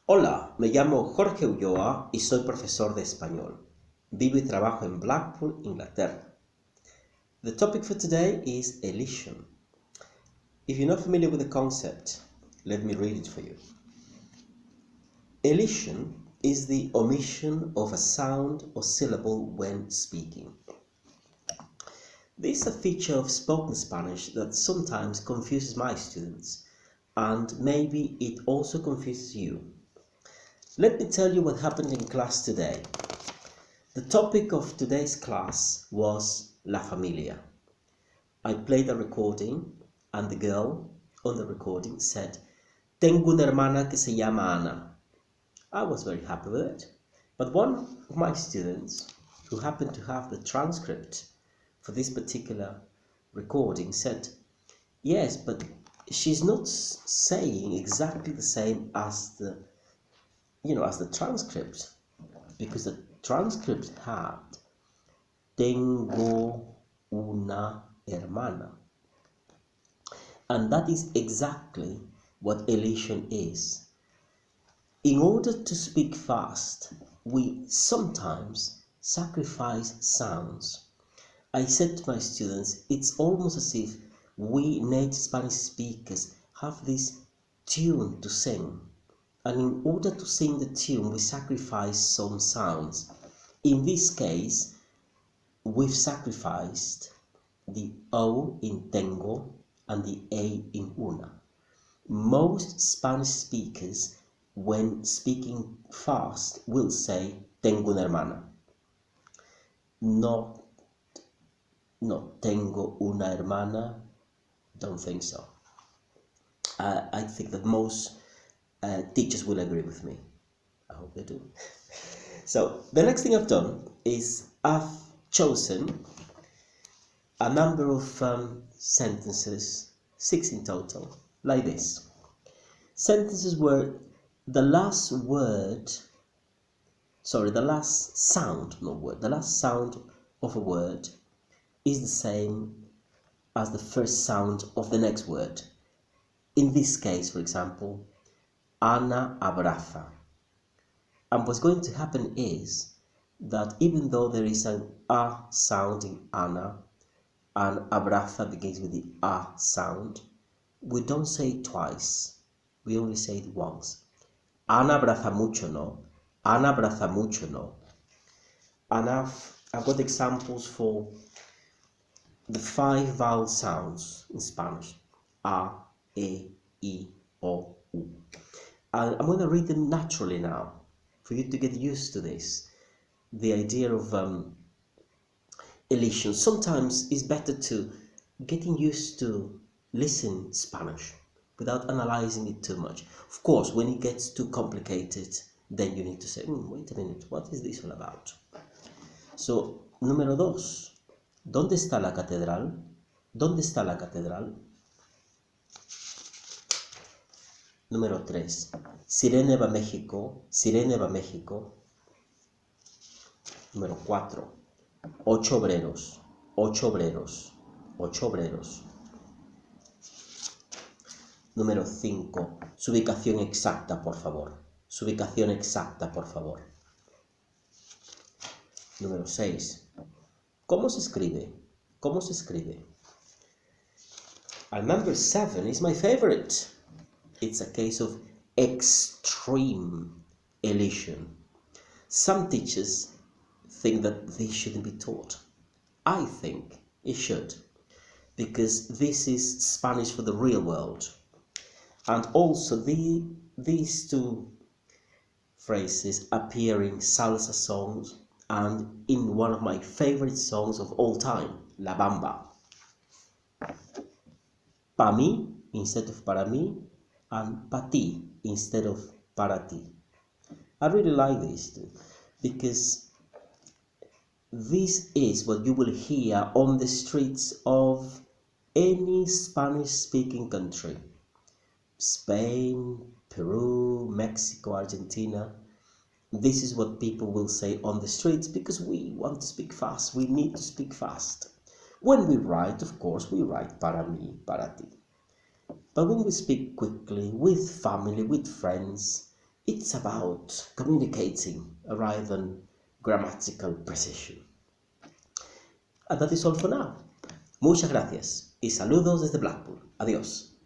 Hola, me llamo Jorge Ulloa y soy profesor de español. Vivo y trabajo en Blackpool, Inglaterra. The topic for today is elision. If you're not familiar with the concept, let me read it for you. Elision is the omission of a sound or syllable when speaking. This is a feature of spoken Spanish that sometimes confuses my students, and maybe it also confuses you. Let me tell you what happened in class today. The topic of today's class was La Familia. I played a recording and the girl on the recording said, "Tengo una hermana que se llama Ana." I was very happy with it, but one of my students who happened to have the transcript for this particular recording said, "Yes, but she's not saying exactly the same as the transcript, because the transcript had tengo una hermana, and that is exactly what elision is. In order to speak fast, we sometimes sacrifice sounds. I said to my students, it's almost as if we native Spanish speakers have this tune to sing. And in order to sing the tune, we sacrifice some sounds. In this case, we've sacrificed the O in tengo and the A in una. Most Spanish speakers, when speaking fast, will say tengo una hermana. Not tengo una hermana. Don't think so. I think that most teachers will agree with me. I hope they do. So the next thing I've done is I've chosen a number of sentences, 6 in total, like this. Sentences where the last sound of a word is the same as the first sound of the next word. In this case, for example, Ana abraza. And what's going to happen is that even though there is an A sound in Ana and abraza begins with the A sound, we don't say it twice, we only say it once. Ana abraza mucho, no? Ana abraza mucho, no? And I've got examples for the 5 vowel sounds in Spanish: A, E, I, O, U. And I'm going to read them naturally now, for you to get used to this. The idea of elision. Sometimes it's better to getting used to listen Spanish without analyzing it too much. Of course, when it gets too complicated, then you need to say, wait a minute, what is this all about? So, número 2. ¿Dónde está la catedral? ¿Dónde está la catedral? Número 3. Sirene va a México. Sirene va a México. Número 4. 8 obreros. 8 obreros. 8 obreros. Número 5. Su ubicación exacta, por favor. Su ubicación exacta, por favor. Número 6. ¿Cómo se escribe? ¿Cómo se escribe? And number 7 is my favorite. It's a case of extreme elision. Some teachers think that this shouldn't be taught. I think it should, because this is Spanish for the real world. And also these 2 phrases appear in salsa songs and in one of my favorite songs of all time, La Bamba. Pa mí instead of para mí, and pa ti instead of para ti. I really like this too, because this is what you will hear on the streets of any Spanish-speaking country. Spain, Peru, Mexico, Argentina. This is what people will say on the streets because we want to speak fast. We need to speak fast. When we write, of course, we write para mí, para ti. But when we speak quickly, with family, with friends, It's about communicating rather than grammatical precision. And that is all for now. Muchas gracias y saludos desde Blackpool. Adiós.